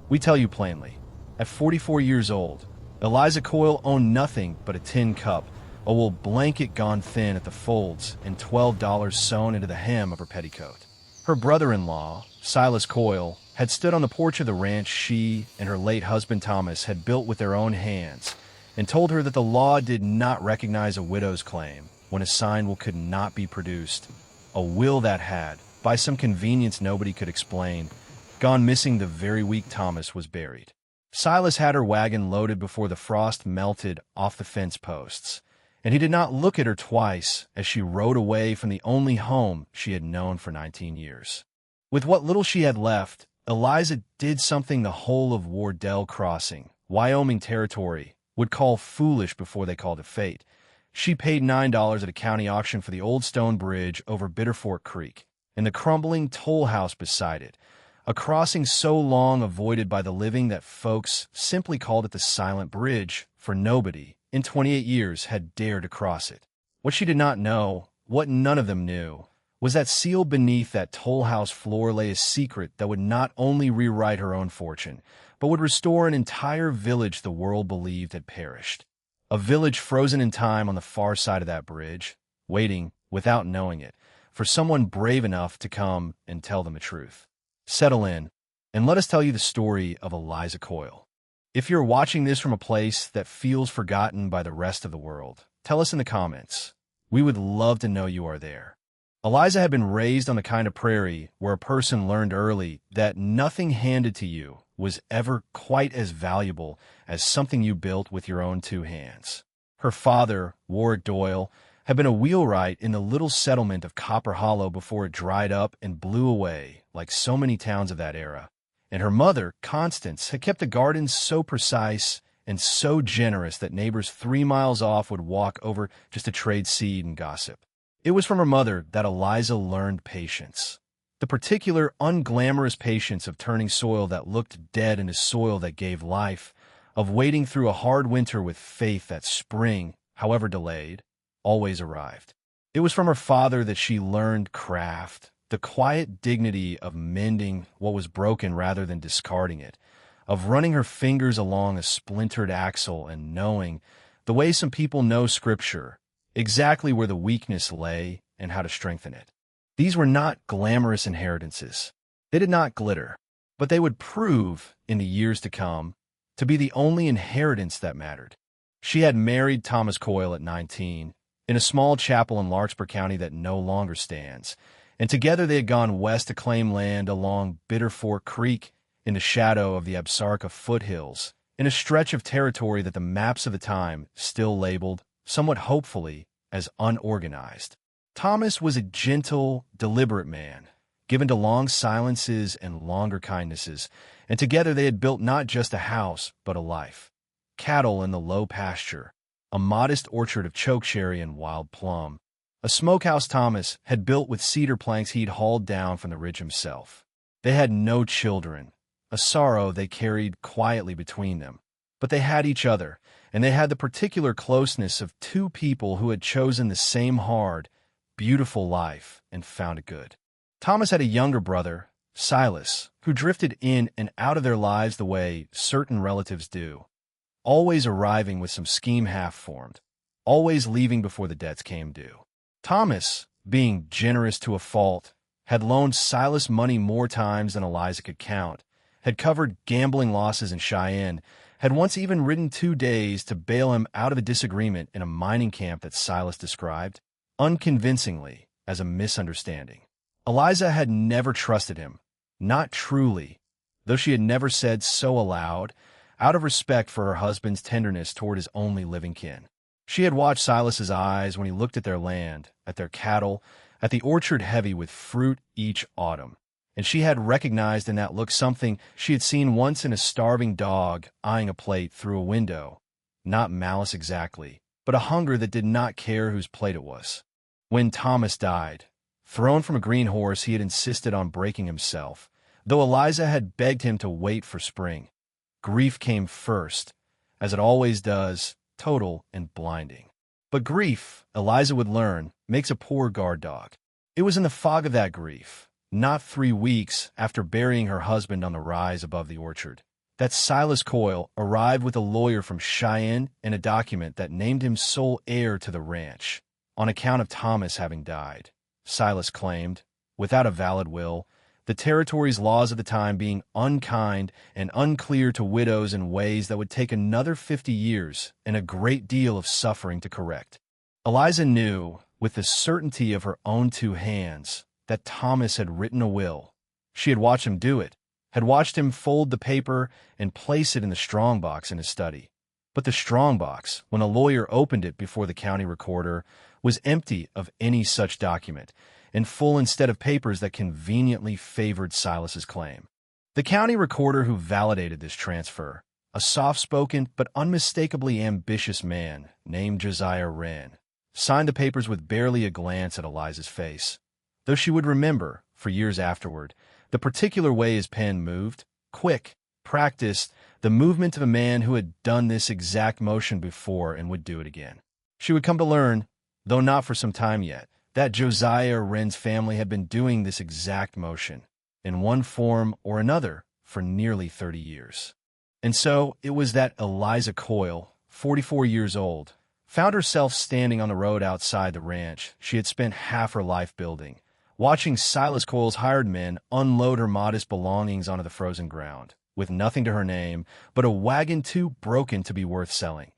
We tell you plainly. At 44 years old, Eliza Coyle owned nothing but a tin cup, a wool blanket gone thin at the folds, and $12 sewn into the hem of her petticoat. Her brother-in-law, Silas Coyle, had stood on the porch of the ranch she and her late husband Thomas had built with their own hands, and told her that the law did not recognize a widow's claim when a signed will could not be produced, a will that had, by some convenience nobody could explain, gone missing the very week Thomas was buried. Silas had her wagon loaded before the frost melted off the fence posts, and he did not look at her twice as she rode away from the only home she had known for 19 years. With what little she had left, Eliza did something the whole of Wardell Crossing, Wyoming Territory, would call foolish before they called it fate. She paid $9 at a county auction for the old stone bridge over Bitterfork Creek and the crumbling toll house beside it, a crossing so long avoided by the living that folks simply called it the Silent Bridge, for nobody, in 28 years, had dared to cross it. What she did not know, what none of them knew, was that sealed beneath that toll house floor lay a secret that would not only rewrite her own fortune, but would restore an entire village the world believed had perished. A village frozen in time on the far side of that bridge, waiting, without knowing it, for someone brave enough to come and tell them the truth. Settle in, and let us tell you the story of Eliza Coyle. If you're watching this from a place that feels forgotten by the rest of the world, tell us in the comments. We would love to know you are there. Eliza had been raised on the kind of prairie where a person learned early that nothing handed to you was ever quite as valuable as something you built with your own two hands. Her father, Warwick Doyle, had been a wheelwright in the little settlement of Copper Hollow before it dried up and blew away like so many towns of that era. And her mother, Constance, had kept the gardens so precise and so generous that neighbors 3 miles off would walk over just to trade seed and gossip. It was from her mother that Eliza learned patience. The particular unglamorous patience of turning soil that looked dead into soil that gave life, of waiting through a hard winter with faith that spring, however delayed, always arrived. It was from her father that she learned craft, the quiet dignity of mending what was broken rather than discarding it, of running her fingers along a splintered axle and knowing, the way some people know Scripture, exactly where the weakness lay and how to strengthen it. These were not glamorous inheritances. They did not glitter, but they would prove, in the years to come, to be the only inheritance that mattered. She had married Thomas Coyle at 19, in a small chapel in Larkspur County that no longer stands, and together they had gone west to claim land along Bitterfork Creek in the shadow of the Absaroka foothills, in a stretch of territory that the maps of the time still labeled, somewhat hopefully, as unorganized. Thomas was a gentle, deliberate man, given to long silences and longer kindnesses, and together they had built not just a house, but a life. Cattle in the low pasture, a modest orchard of chokecherry and wild plum, a smokehouse Thomas had built with cedar planks he'd hauled down from the ridge himself. They had no children, a sorrow they carried quietly between them. But they had each other, and they had the particular closeness of two people who had chosen the same hard, beautiful life and found it good. Thomas had a younger brother, Silas, who drifted in and out of their lives the way certain relatives do, always arriving with some scheme half-formed, always leaving before the debts came due. Thomas, being generous to a fault, had loaned Silas money more times than Eliza could count, had covered gambling losses in Cheyenne, had once even ridden 2 days to bail him out of a disagreement in a mining camp that Silas described, unconvincingly, as a misunderstanding. Eliza had never trusted him, not truly, though she had never said so aloud, out of respect for her husband's tenderness toward his only living kin. She had watched Silas's eyes when he looked at their land, at their cattle, at the orchard heavy with fruit each autumn, and she had recognized in that look something she had seen once in a starving dog eyeing a plate through a window, not malice exactly, but a hunger that did not care whose plate it was. When Thomas died, thrown from a green horse, he had insisted on breaking himself, though Eliza had begged him to wait for spring. Grief came first, as it always does, total and blinding. But grief, Eliza would learn, makes a poor guard dog. It was in the fog of that grief, not 3 weeks after burying her husband on the rise above the orchard, that Silas Coyle arrived with a lawyer from Cheyenne and a document that named him sole heir to the ranch, on account of Thomas having died. Silas claimed, without a valid will, the territory's laws of the time being unkind and unclear to widows in ways that would take another 50 years and a great deal of suffering to correct. Eliza knew, with the certainty of her own two hands, that Thomas had written a will. She had watched him do it, had watched him fold the paper and place it in the strongbox in his study. But the strongbox, when a lawyer opened it before the county recorder, was empty of any such document, and full instead of papers that conveniently favored Silas's claim. The county recorder who validated this transfer, a soft-spoken but unmistakably ambitious man named Josiah Wren, signed the papers with barely a glance at Eliza's face, though she would remember, for years afterward, the particular way his pen moved, quick, practiced, the movement of a man who had done this exact motion before and would do it again. She would come to learn, though not for some time yet, that Josiah Wren's family had been doing this exact motion, in one form or another, for nearly 30 years. And so it was that Eliza Coyle, 44 years old, found herself standing on the road outside the ranch she had spent half her life building, watching Silas Coyle's hired men unload her modest belongings onto the frozen ground, with nothing to her name but a wagon too broken to be worth selling,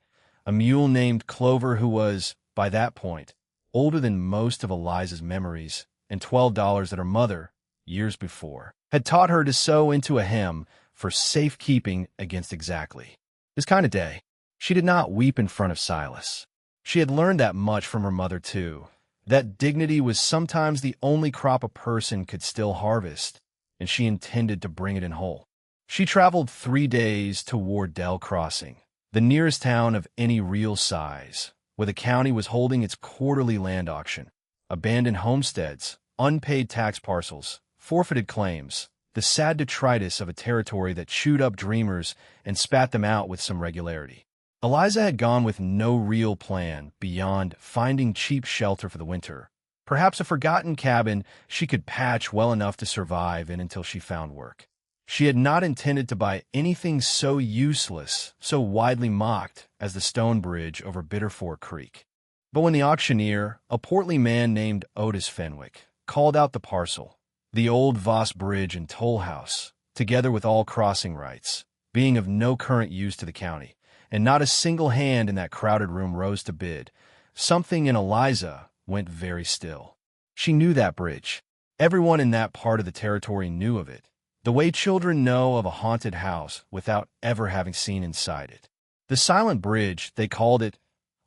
a mule named Clover who was, by that point, older than most of Eliza's memories, and $12 that her mother, years before, had taught her to sew into a hem for safekeeping against exactly this kind of day. She did not weep in front of Silas. She had learned that much from her mother, too, that dignity was sometimes the only crop a person could still harvest, and she intended to bring it in whole. She traveled 3 days to Wardell Crossing, the nearest town of any real size, where the county was holding its quarterly land auction. Abandoned homesteads, unpaid tax parcels, forfeited claims, the sad detritus of a territory that chewed up dreamers and spat them out with some regularity. Eliza had gone with no real plan beyond finding cheap shelter for the winter, perhaps a forgotten cabin she could patch well enough to survive in until she found work. She had not intended to buy anything so useless, so widely mocked as the stone bridge over Bitterford Creek. But when the auctioneer, a portly man named Otis Fenwick, called out the parcel, the old Voss Bridge and toll house, together with all crossing rights, being of no current use to the county, and not a single hand in that crowded room rose to bid, something in Eliza went very still. She knew that bridge. Everyone in that part of the territory knew of it, the way children know of a haunted house without ever having seen inside it. The Silent Bridge, they called it,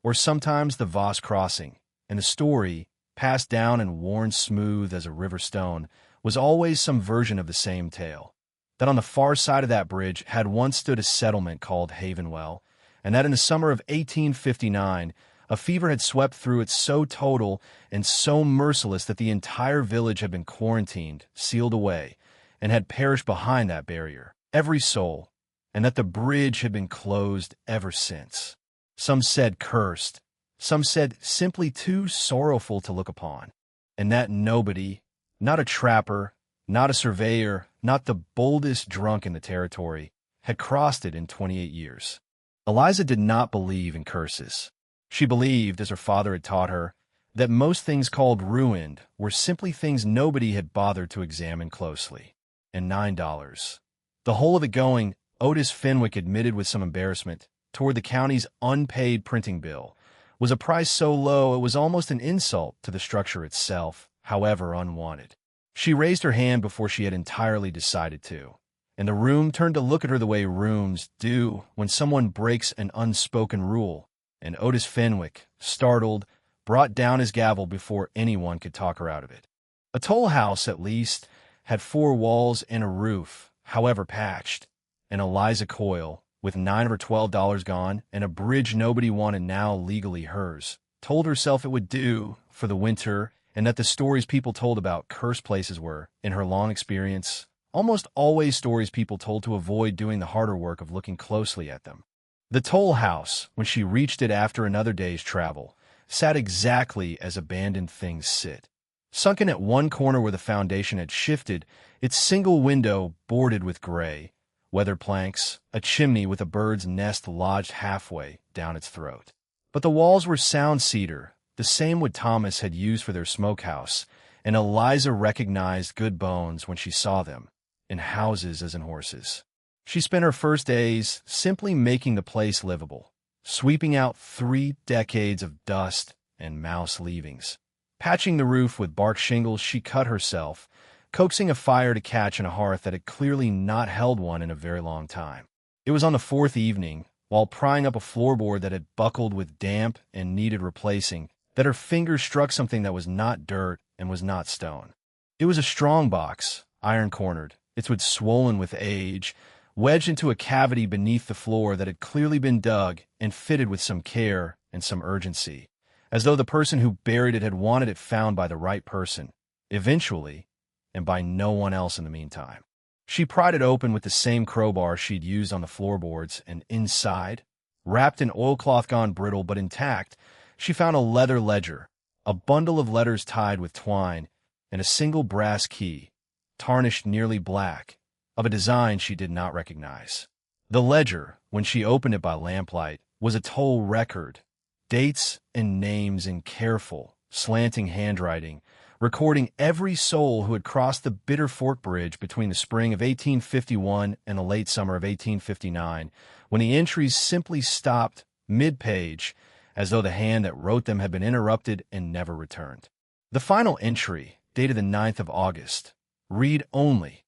or sometimes the Voss Crossing, and the story, passed down and worn smooth as a river stone, was always some version of the same tale, that on the far side of that bridge had once stood a settlement called Havenwell, and that in the summer of 1859, a fever had swept through it so total and so merciless that the entire village had been quarantined, sealed away, and had perished behind that barrier, every soul, and that the bridge had been closed ever since. Some said cursed, some said simply too sorrowful to look upon, and that nobody, not a trapper, not a surveyor, not the boldest drunk in the territory, had crossed it in 28 years. Eliza did not believe in curses. She believed, as her father had taught her, that most things called ruined were simply things nobody had bothered to examine closely. And $9. The whole of it going, Otis Fenwick admitted with some embarrassment, toward the county's unpaid printing bill, was a price so low it was almost an insult to the structure itself, however unwanted. She raised her hand before she had entirely decided to, and the room turned to look at her the way rooms do when someone breaks an unspoken rule, and Otis Fenwick, startled, brought down his gavel before anyone could talk her out of it. A toll house, at least, had 4 walls and a roof, however patched, and Eliza Coyle, with 9 of her $12 gone and a bridge nobody wanted now legally hers, told herself it would do for the winter, and that the stories people told about cursed places were, in her long experience, almost always stories people told to avoid doing the harder work of looking closely at them. The toll house, when she reached it after another day's travel, sat exactly as abandoned things sit. Sunken at one corner where the foundation had shifted, its single window boarded with gray, weather planks, a chimney with a bird's nest lodged halfway down its throat. But the walls were sound cedar, the same wood Thomas had used for their smokehouse, and Eliza recognized good bones when she saw them, in houses as in horses. She spent her first days simply making the place livable, sweeping out 3 decades of dust and mouse leavings. Patching the roof with bark shingles she cut herself, coaxing a fire to catch in a hearth that had clearly not held one in a very long time. It was on the 4th evening, while prying up a floorboard that had buckled with damp and needed replacing, that her fingers struck something that was not dirt and was not stone. It was a strong box, iron-cornered, its wood swollen with age, wedged into a cavity beneath the floor that had clearly been dug and fitted with some care and some urgency, as though the person who buried it had wanted it found by the right person, eventually, and by no one else in the meantime. She pried it open with the same crowbar she'd used on the floorboards, and inside, wrapped in oilcloth gone brittle but intact, she found a leather ledger, a bundle of letters tied with twine, and a single brass key, tarnished nearly black, of a design she did not recognize. The ledger, when she opened it by lamplight, was a toll record, dates and names in careful, slanting handwriting, recording every soul who had crossed the Bitter Fork Bridge between the spring of 1851 and the late summer of 1859, when the entries simply stopped mid-page, as though the hand that wrote them had been interrupted and never returned. The final entry, dated the 9th of August, read only,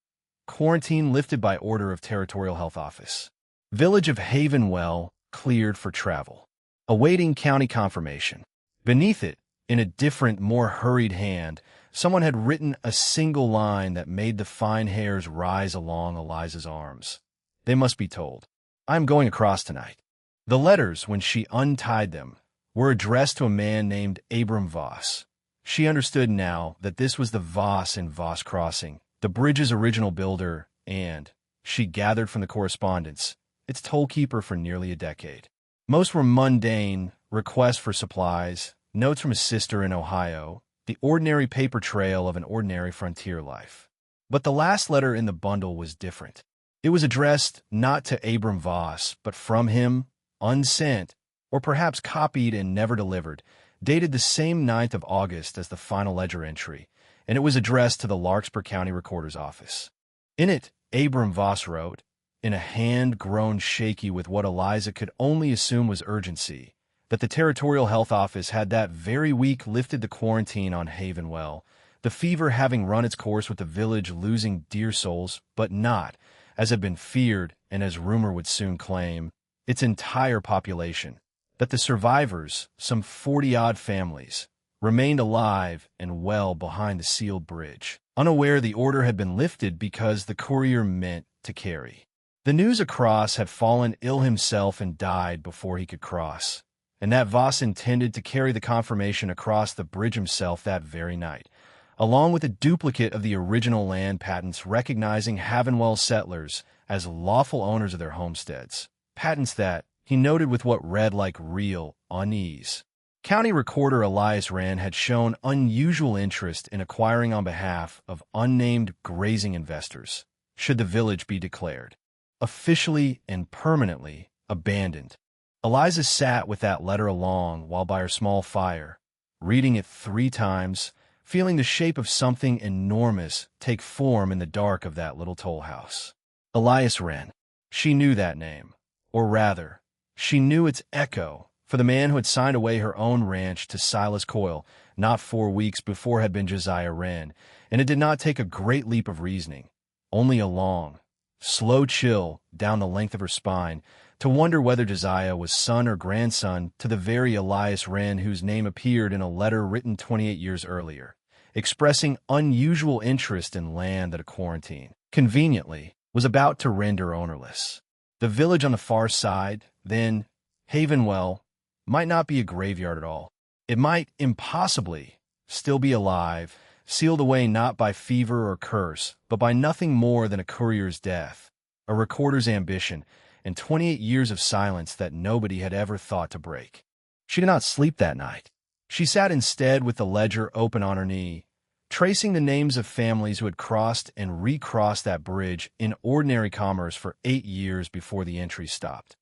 quarantine lifted by order of Territorial Health Office. Village of Havenwell cleared for travel. Awaiting county confirmation. Beneath it, in a different, more hurried hand, someone had written a single line that made the fine hairs rise along Eliza's arms. They must be told. I am going across tonight. The letters, when she untied them, were addressed to a man named Abram Voss. She understood now that this was the Voss in Voss Crossing, the bridge's original builder, and, she gathered from the correspondence, its tollkeeper for nearly a decade. Most were mundane, requests for supplies, notes from his sister in Ohio, the ordinary paper trail of an ordinary frontier life. But the last letter in the bundle was different. It was addressed not to Abram Voss, but from him, unsent, or perhaps copied and never delivered, dated the same 9th of August as the final ledger entry, and it was addressed to the Larkspur County Recorder's Office. In it, Abram Voss wrote, in a hand grown shaky with what Eliza could only assume was urgency, that the Territorial Health Office had that very week lifted the quarantine on Havenwell, the fever having run its course with the village losing dear souls, but not, as had been feared and as rumor would soon claim, its entire population, that the survivors, some 40-odd families, remained alive and well behind the sealed bridge, unaware the order had been lifted because the courier meant to carry. The news across had fallen ill himself and died before he could cross, and that Voss intended to carry the confirmation across the bridge himself that very night, along with a duplicate of the original land patents recognizing Havenwell settlers as lawful owners of their homesteads, patents that, he noted with what read like real unease. County Recorder Elias Wren had shown unusual interest in acquiring on behalf of unnamed grazing investors, should the village be declared officially and permanently abandoned. Eliza sat with that letter along while by her small fire, reading it 3 times, feeling the shape of something enormous take form in the dark of that little toll house. Elias Wren. She knew that name, or rather, she knew its echo, for the man who had signed away her own ranch to Silas Coyle not 4 weeks before had been Josiah Wren, and it did not take a great leap of reasoning, only a long, slow chill down the length of her spine, to wonder whether Josiah was son or grandson to the very Elias Wren whose name appeared in a letter written 28 years earlier, expressing unusual interest in land that a quarantine, conveniently, was about to render ownerless. The village on the far side, then, Havenwell, might not be a graveyard at all. It might, impossibly, still be alive, sealed away not by fever or curse, but by nothing more than a courier's death, a recorder's ambition, and 28 years of silence that nobody had ever thought to break. She did not sleep that night. She sat instead with the ledger open on her knee, tracing the names of families who had crossed and recrossed that bridge in ordinary commerce for 8 years before the entry stopped.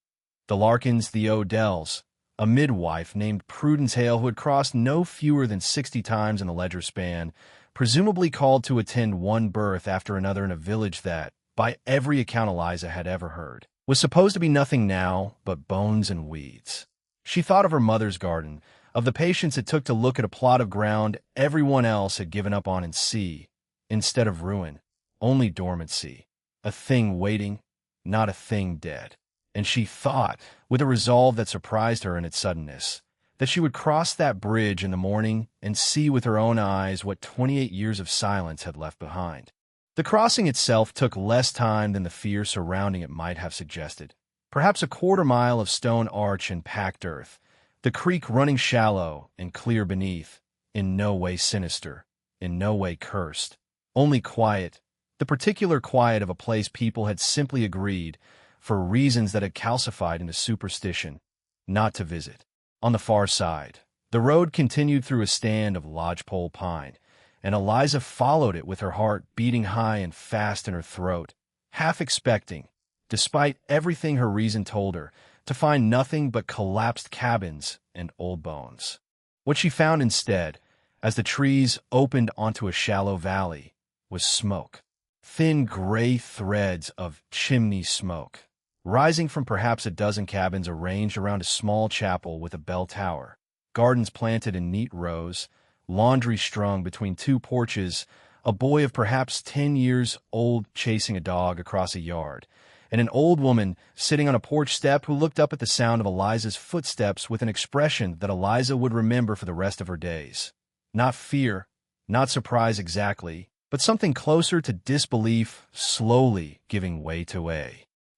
The Larkins, the Odells, a midwife named Prudence Hale who had crossed no fewer than 60 times in the ledger span, presumably called to attend one birth after another in a village that, by every account Eliza had ever heard, was supposed to be nothing now but bones and weeds. She thought of her mother's garden, of the patience it took to look at a plot of ground everyone else had given up on and see, instead of ruin, only dormancy, a thing waiting, not a thing dead. And she thought, with a resolve that surprised her in its suddenness, that she would cross that bridge in the morning and see with her own eyes what 28 years of silence had left behind. The crossing itself took less time than the fear surrounding it might have suggested. Perhaps a quarter-mile of stone arch and packed earth, the creek running shallow and clear beneath, in no way sinister, in no way cursed, only quiet, the particular quiet of a place people had simply agreed, for reasons that had calcified into superstition, not to visit. On the far side, the road continued through a stand of lodgepole pine, and Eliza followed it with her heart beating high and fast in her throat, half expecting, despite everything her reason told her, to find nothing but collapsed cabins and old bones. What she found instead, as the trees opened onto a shallow valley, was smoke. Thin gray threads of chimney smoke, rising from perhaps a dozen cabins arranged around a small chapel with a bell tower, gardens planted in neat rows, laundry strung between two porches, a boy of perhaps 10 years old chasing a dog across a yard, and an old woman sitting on a porch step who looked up at the sound of Eliza's footsteps with an expression that Eliza would remember for the rest of her days. Not fear, not surprise exactly, but something closer to disbelief slowly giving way to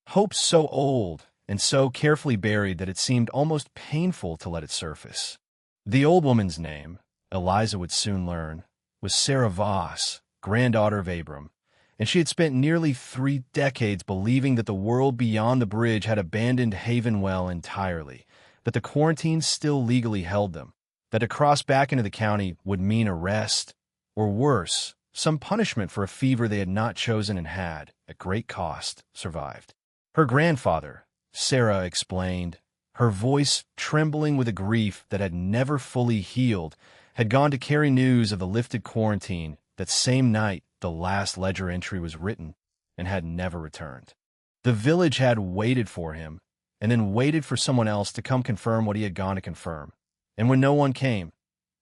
hope so old and so carefully buried that it seemed almost painful to let it surface. The old woman's name, Eliza would soon learn, was Sarah Voss, granddaughter of Abram, and she had spent nearly 3 decades believing that the world beyond the bridge had abandoned Havenwell entirely, that the quarantines still legally held them, that to cross back into the county would mean arrest, or worse, some punishment for a fever they had not chosen and had, at great cost, survived. Her grandfather, Sarah explained, her voice trembling with a grief that had never fully healed, had gone to carry news of the lifted quarantine that same night the last ledger entry was written, and had never returned. The village had waited for him, and then waited for someone else to come confirm what he had gone to confirm. And when no one came,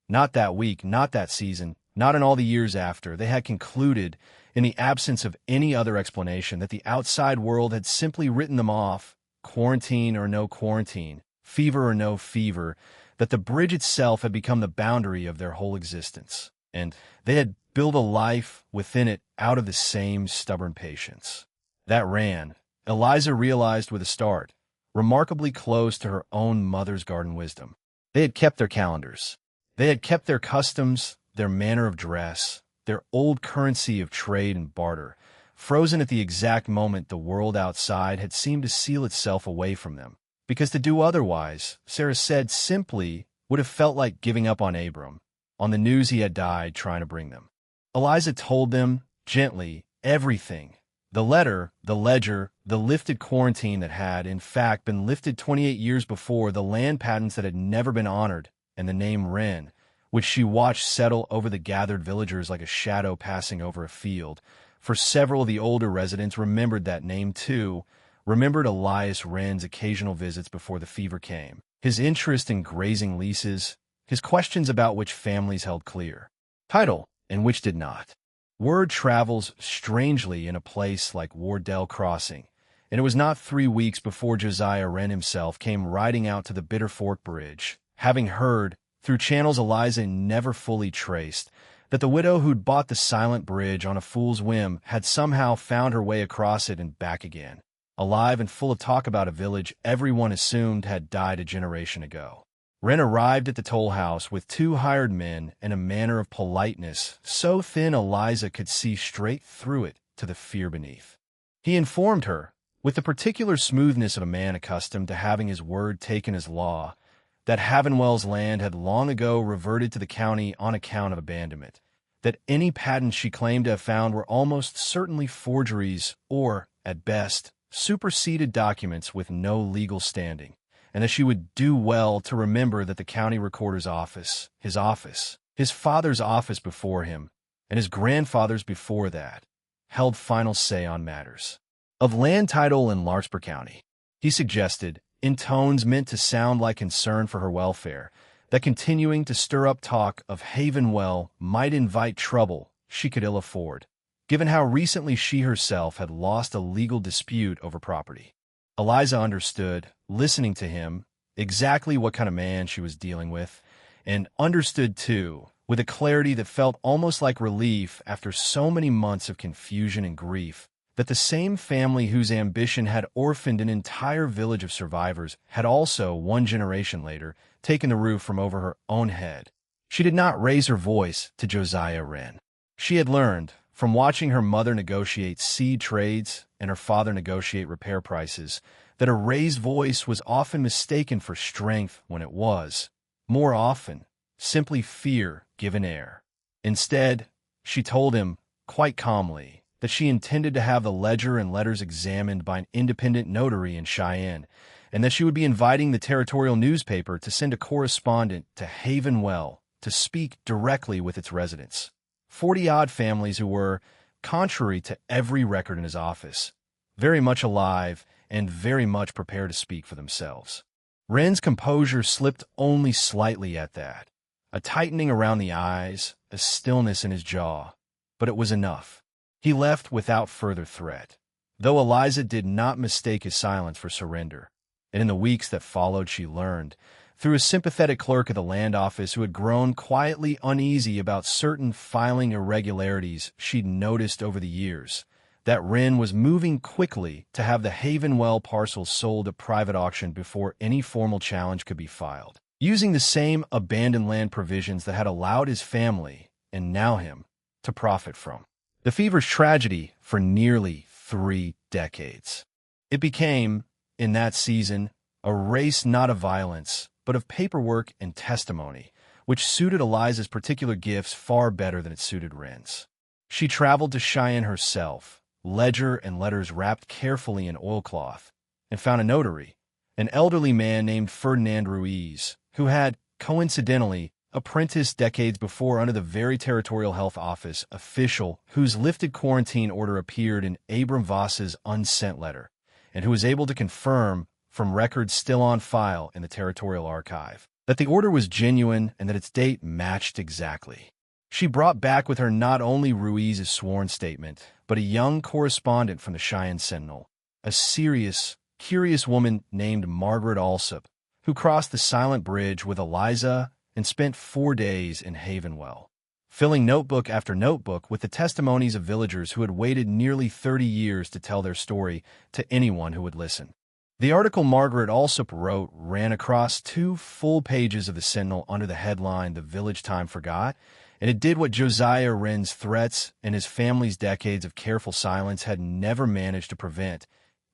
not that week, not that season, not in all the years after, they had concluded, in the absence of any other explanation, that the outside world had simply written them off, quarantine or no quarantine, fever or no fever, that the bridge itself had become the boundary of their whole existence, and they had built a life within it out of the same stubborn patience. That ran, Eliza realized with a start, remarkably close to her own mother's garden wisdom. They had kept their calendars. They had kept their customs, their manner of dress, their old currency of trade and barter, frozen at the exact moment the world outside had seemed to seal itself away from them. Because to do otherwise, Sarah said simply, would have felt like giving up on Abram, on the news he had died trying to bring them. Eliza told them, gently, everything. The letter, the ledger, the lifted quarantine that had, in fact, been lifted 28 years before, the land patents that had never been honored, and the name Wren, which she watched settle over the gathered villagers like a shadow passing over a field. For several of the older residents remembered that name too, remembered Elias Wren's occasional visits before the fever came, his interest in grazing leases, his questions about which families held clear title and which did not. Word travels strangely in a place like Wardell Crossing, and it was not 3 weeks before Josiah Wren himself came riding out to the Bitter Fork Bridge, having heard, through channels Eliza never fully traced, that the widow who'd bought the silent bridge on a fool's whim had somehow found her way across it and back again, alive and full of talk about a village everyone assumed had died a generation ago. Wren arrived at the toll house with 2 hired men and a manner of politeness so thin Eliza could see straight through it to the fear beneath. He informed her, with the particular smoothness of a man accustomed to having his word taken as law, that Havenwell's land had long ago reverted to the county on account of abandonment, that any patents she claimed to have found were almost certainly forgeries or, at best, superseded documents with no legal standing, and that she would do well to remember that the county recorder's office, his father's office before him, and his grandfather's before that, held final say on matters of land title in Larkspur County. He suggested, in tones meant to sound like concern for her welfare, that continuing to stir up talk of Havenwell might invite trouble she could ill afford, given how recently she herself had lost a legal dispute over property. Eliza understood, listening to him, exactly what kind of man she was dealing with, and understood, too, with a clarity that felt almost like relief after so many months of confusion and grief, that the same family whose ambition had orphaned an entire village of survivors had also, one generation later, taken the roof from over her own head. She did not raise her voice to Josiah Wren. She had learned, from watching her mother negotiate seed trades and her father negotiate repair prices, that a raised voice was often mistaken for strength when it was, more often, simply fear given air. Instead, she told him, quite calmly, that she intended to have the ledger and letters examined by an independent notary in Cheyenne, and that she would be inviting the territorial newspaper to send a correspondent to Havenwell to speak directly with its residents. 40-odd families who were, contrary to every record in his office, very much alive and very much prepared to speak for themselves. Wren's composure slipped only slightly at that, a tightening around the eyes, a stillness in his jaw, but it was enough. He left without further threat, though Eliza did not mistake his silence for surrender, and in the weeks that followed she learned, through a sympathetic clerk at the land office who had grown quietly uneasy about certain filing irregularities she'd noticed over the years, that Wren was moving quickly to have the Havenwell parcels sold at private auction before any formal challenge could be filed, using the same abandoned land provisions that had allowed his family, and now him, to profit from the feverish tragedy for nearly 3 decades. It became, in that season, a race not of violence, but of paperwork and testimony, which suited Eliza's particular gifts far better than it suited Wren's. She traveled to Cheyenne herself, ledger and letters wrapped carefully in oilcloth, and found a notary, an elderly man named Ferdinand Ruiz, who had, coincidentally, apprenticed decades before under the very territorial health office official whose lifted quarantine order appeared in Abram Voss's unsent letter, and who was able to confirm, from records still on file in the territorial archive, that the order was genuine and that its date matched exactly. She brought back with her not only Ruiz's sworn statement, but a young correspondent from the Cheyenne Sentinel, a serious, curious woman named Margaret Alsop, who crossed the silent bridge with Eliza and spent 4 days in Havenwell, filling notebook after notebook with the testimonies of villagers who had waited nearly 30 years to tell their story to anyone who would listen. The article Margaret Alsop wrote ran across 2 full pages of the Sentinel under the headline "The Village Time Forgot," and it did what Josiah Wren's threats and his family's decades of careful silence had never managed to prevent.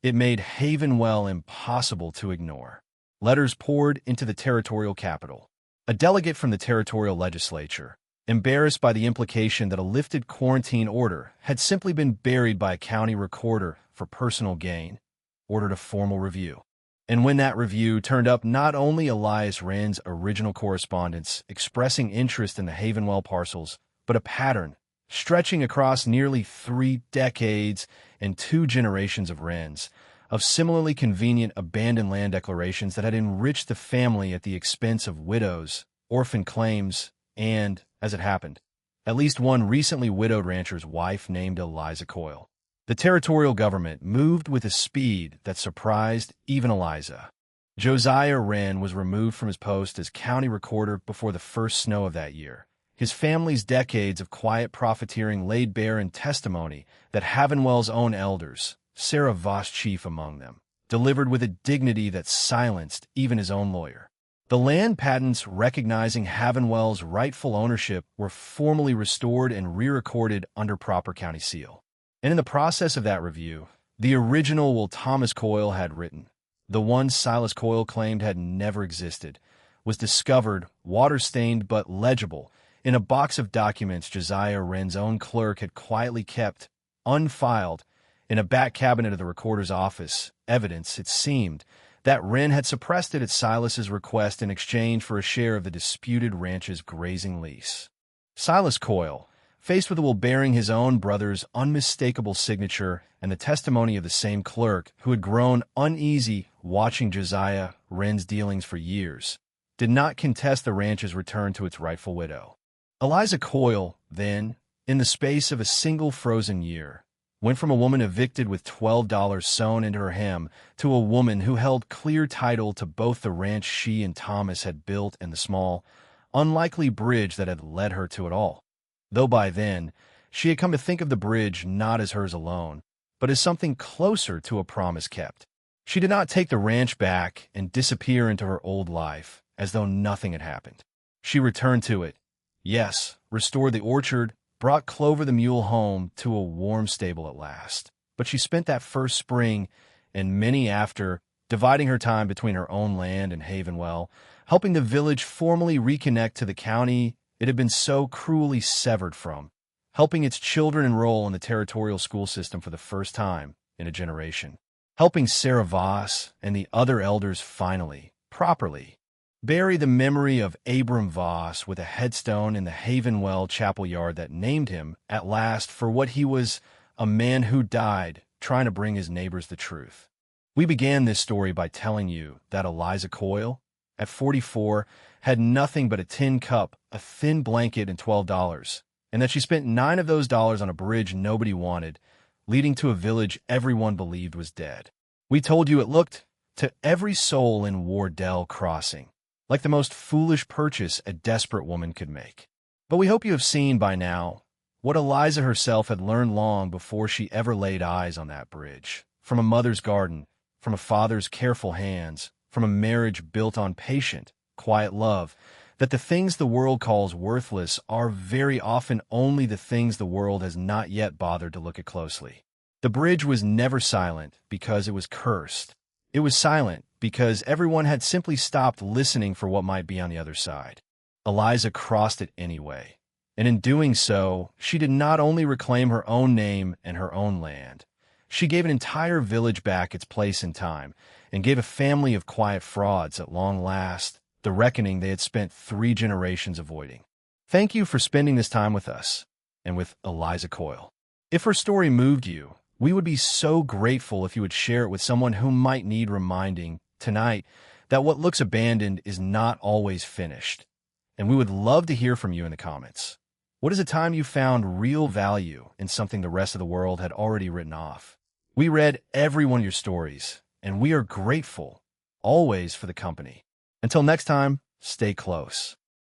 It made Havenwell impossible to ignore. Letters poured into the territorial capital. A delegate from the territorial legislature, embarrassed by the implication that a lifted quarantine order had simply been buried by a county recorder for personal gain, ordered a formal review. And when that review turned up not only Elias Wren's original correspondence expressing interest in the Havenwell parcels, but a pattern stretching across nearly 3 decades and 2 generations of Wren's, of similarly convenient abandoned land declarations that had enriched the family at the expense of widows, orphan claims, and, as it happened, at least one recently widowed rancher's wife named Eliza Coyle. The territorial government moved with a speed that surprised even Eliza. Josiah Wren was removed from his post as county recorder before the first snow of that year. His family's decades of quiet profiteering laid bare in testimony that Havenwell's own elders, Sarah Voss chief among them, delivered with a dignity that silenced even his own lawyer. The land patents recognizing Havenwell's rightful ownership were formally restored and re-recorded under proper county seal. And in the process of that review, the original will Thomas Coyle had written, the one Silas Coyle claimed had never existed, was discovered, water-stained but legible, In a box of documents Josiah Wren's own clerk had quietly kept, unfiled, in a back cabinet of the recorder's office, evidence, it seemed, that Wren had suppressed it at Silas's request in exchange for a share of the disputed ranch's grazing lease. Silas Coyle, faced with a will bearing his own brother's unmistakable signature and the testimony of the same clerk who had grown uneasy watching Josiah Wren's dealings for years, did not contest the ranch's return to its rightful widow. Eliza Coyle, then, in the space of a single frozen year, went from a woman evicted with $12 sewn into her hem to a woman who held clear title to both the ranch she and Thomas had built and the small, unlikely bridge that had led her to it all. Though by then, she had come to think of the bridge not as hers alone, but as something closer to a promise kept. She did not take the ranch back and disappear into her old life as though nothing had happened. She returned to it, yes, restored the orchard, brought Clover the mule home to a warm stable at last. But she spent that first spring and many after dividing her time between her own land and Havenwell, helping the village formally reconnect to the county it had been so cruelly severed from, helping its children enroll in the territorial school system for the first time in a generation, helping Sarah Voss and the other elders finally, properly, bury the memory of Abram Voss with a headstone in the Havenwell chapel yard that named him, at last, for what he was, a man who died trying to bring his neighbors the truth. We began this story by telling you that Eliza Coyle, at 44, had nothing but a tin cup, a thin blanket, and $12, and that she spent 9 of those dollars on a bridge nobody wanted, leading to a village everyone believed was dead. We told you it looked, to every soul in Wardell Crossing, like the most foolish purchase a desperate woman could make. But we hope you have seen by now what Eliza herself had learned long before she ever laid eyes on that bridge, from a mother's garden, from a father's careful hands, from a marriage built on patient, quiet love, that the things the world calls worthless are very often only the things the world has not yet bothered to look at closely. The bridge was never silent because it was cursed. It was silent because everyone had simply stopped listening for what might be on the other side. Eliza crossed it anyway, and in doing so, she did not only reclaim her own name and her own land, she gave an entire village back its place in time, and gave a family of quiet frauds, at long last, the reckoning they had spent 3 generations avoiding. Thank you for spending this time with us, and with Eliza Coyle. If her story moved you, we would be so grateful if you would share it with someone who might need reminding tonight that what looks abandoned is not always finished. And we would love to hear from you in the comments. What is a time you found real value in something the rest of the world had already written off? We read every one of your stories, and we are grateful, always, for the company. Until next time, stay close.